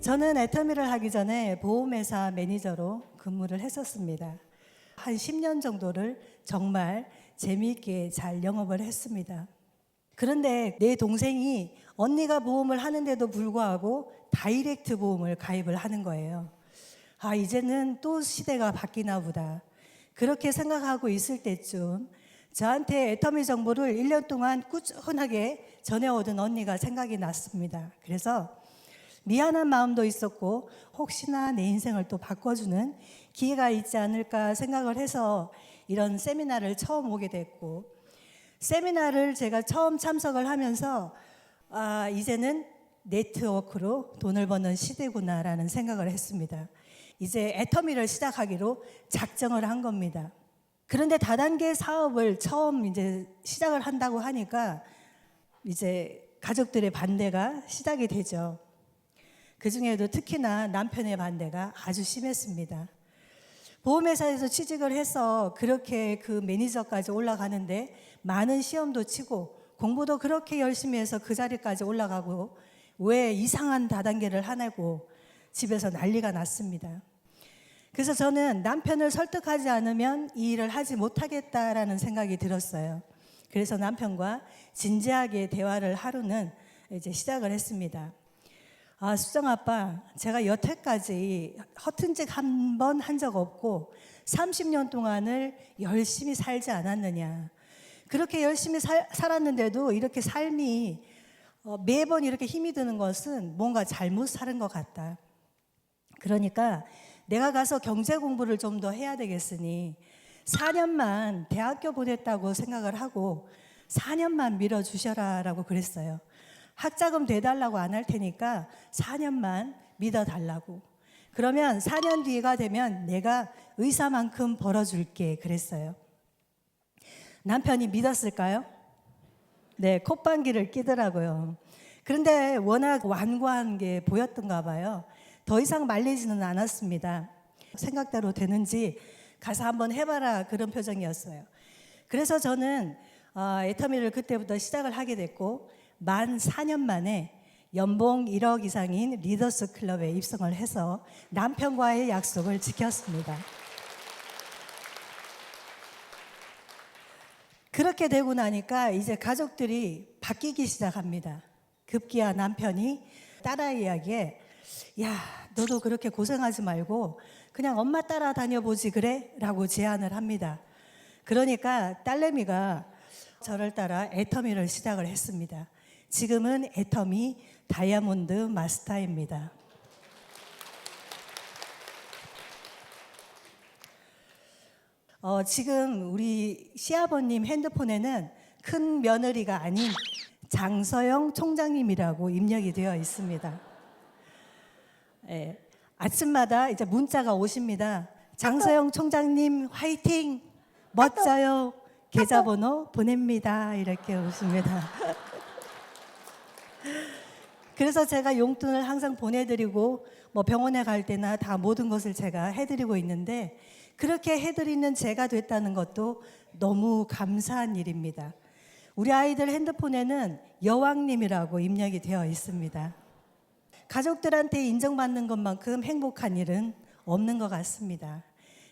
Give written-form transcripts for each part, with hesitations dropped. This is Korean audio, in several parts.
저는 애터미를 하기 전에 보험회사 매니저로 근무를 했었습니다. 한 10년 정도를 정말 재미있게 잘 영업을 했습니다. 그런데 내 동생이 언니가 보험을 하는데도 불구하고 다이렉트 보험을 가입을 하는 거예요. 아, 이제는 또 시대가 바뀌나 보다. 그렇게 생각하고 있을 때쯤 저한테 애터미 정보를 1년 동안 꾸준하게 전해오던 언니가 생각이 났습니다. 그래서 미안한 마음도 있었고 혹시나 내 인생을 또 바꿔주는 기회가 있지 않을까 생각을 해서 이런 세미나를 처음 오게 됐고, 세미나를 제가 처음 참석을 하면서 이제는 네트워크로 돈을 버는 시대구나라는 생각을 했습니다. 이제 애터미를 시작하기로 작정을 한 겁니다. 그런데 다단계 사업을 처음 이제 시작을 한다고 하니까 이제 가족들의 반대가 시작이 되죠. 그 중에도 특히나 남편의 반대가 아주 심했습니다. 보험회사에서 취직을 해서 그렇게 그 매니저까지 올라가는데 많은 시험도 치고 공부도 그렇게 열심히 해서 그 자리까지 올라가고 왜 이상한 다단계를 하냐고 집에서 난리가 났습니다. 그래서 저는 남편을 설득하지 않으면 이 일을 하지 못하겠다라는 생각이 들었어요. 그래서 남편과 진지하게 대화를 하루는 이제 시작을 했습니다. 수정 아빠, 제가 여태까지 허튼 짓 한 번 한 적 없고 30년 동안을 열심히 살지 않았느냐. 그렇게 열심히 살았는데도 이렇게 삶이 매번 이렇게 힘이 드는 것은 뭔가 잘못 사는 것 같다. 그러니까 내가 가서 경제 공부를 좀 더 해야 되겠으니 4년만 대학교 보냈다고 생각을 하고 4년만 밀어주셔라 라고 그랬어요. 학자금 대달라고 안 할 테니까 4년만 믿어달라고. 그러면 4년 뒤가 되면 내가 의사만큼 벌어줄게 그랬어요. 남편이 믿었을까요? 네, 콧방귀를 끼더라고요. 그런데 워낙 완고한 게 보였던가 봐요. 더 이상 말리지는 않았습니다. 생각대로 되는지 가서 한번 해봐라 그런 표정이었어요. 그래서 저는 애터미를 그때부터 시작을 하게 됐고 만 4년 만에 연봉 1억 이상인 리더스 클럽에 입성을 해서 남편과의 약속을 지켰습니다. 그렇게 되고 나니까 이제 가족들이 바뀌기 시작합니다. 급기야 남편이 딸아 이야기에 야, 너도 그렇게 고생하지 말고 그냥 엄마 따라 다녀보지 그래? 라고 제안을 합니다. 그러니까 딸내미가 저를 따라 애터미를 시작을 했습니다. 지금은 애터미 다이아몬드 마스터입니다. 지금 우리 시아버님 핸드폰에는 큰 며느리가 아닌 장서영 총장님이라고 입력이 되어 있습니다. 아침마다 이제 문자가 오십니다. 장서영 총장님 화이팅! 멋져요! 계좌번호 보냅니다. 이렇게 오십니다. 그래서 제가 용돈을 항상 보내드리고 뭐 병원에 갈 때나 다 모든 것을 제가 해드리고 있는데 그렇게 해드리는 제가 됐다는 것도 너무 감사한 일입니다. 우리 아이들 핸드폰에는 여왕님이라고 입력이 되어 있습니다. 가족들한테 인정받는 것만큼 행복한 일은 없는 것 같습니다.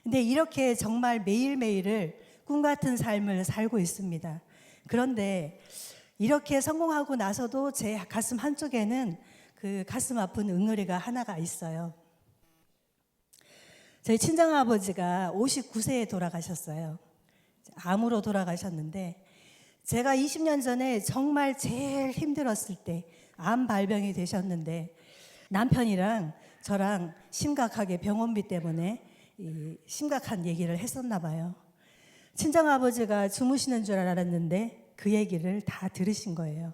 근데 이렇게 정말 매일매일을 꿈 같은 삶을 살고 있습니다. 그런데 이렇게 성공하고 나서도 제 가슴 한쪽에는 그 가슴 아픈 응어리가 하나가 있어요. 저희 친정아버지가 59세에 돌아가셨어요. 암으로 돌아가셨는데 제가 20년 전에 정말 제일 힘들었을 때 암 발병이 되셨는데 남편이랑 저랑 심각하게 병원비 때문에 심각한 얘기를 했었나 봐요. 친정아버지가 주무시는 줄 알았는데 그 얘기를 다 들으신 거예요.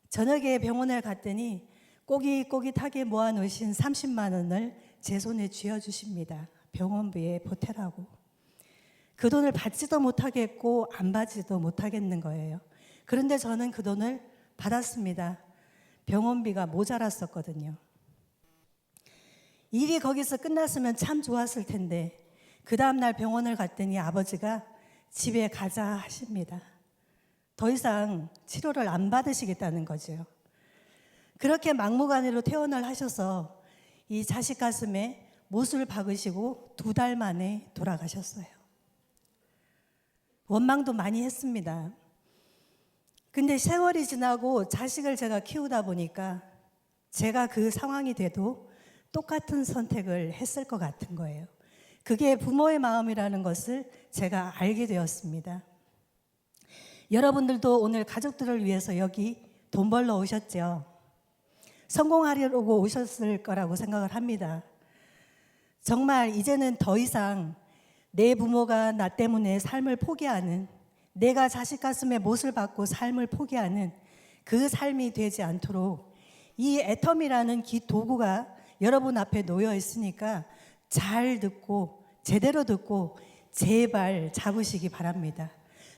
저녁에 병원을 갔더니 꼬깃꼬깃하게 모아놓으신 30만 원을 제 손에 쥐어주십니다. 병원비에 보태라고. 그 돈을 받지도 못하겠고 안 받지도 못하겠는 거예요. 그런데 저는 그 돈을 받았습니다. 병원비가 모자랐었거든요. 일이 거기서 끝났으면 참 좋았을 텐데 그 다음날 병원을 갔더니 아버지가 집에 가자 하십니다. 더 이상 치료를 안 받으시겠다는 거죠. 그렇게 막무가내로 퇴원을 하셔서 이 자식 가슴에 못을 박으시고 2달 만에 돌아가셨어요. 원망도 많이 했습니다. 근데 세월이 지나고 자식을 제가 키우다 보니까 제가 그 상황이 돼도 똑같은 선택을 했을 것 같은 거예요. 그게 부모의 마음이라는 것을 제가 알게 되었습니다. 여러분들도 오늘 가족들을 위해서 여기 돈 벌러 오셨죠? 성공하려고 오셨을 거라고 생각을 합니다. 정말 이제는 더 이상 내 부모가 나 때문에 삶을 포기하는, 내가 자식 가슴에 못을 박고 삶을 포기하는 그 삶이 되지 않도록 이 애텀이라는 도구가 여러분 앞에 놓여 있으니까 잘 듣고 제대로 듣고 제발 잡으시기 바랍니다.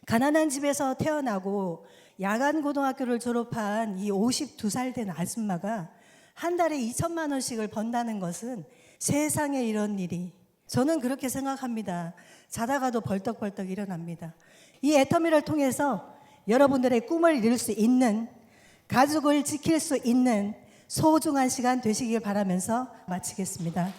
가난한 집에서 태어나고 야간 고등학교를 졸업한 이 52살 된 아줌마가 한 달에 2천만 원씩을 번다는 것은 세상에 이런 일이, 저는 그렇게 생각합니다. 자다가도 벌떡벌떡 일어납니다. 이 애터미를 통해서 여러분들의 꿈을 이룰 수 있는, 가족을 지킬 수 있는 소중한 시간 되시길 바라면서 마치겠습니다.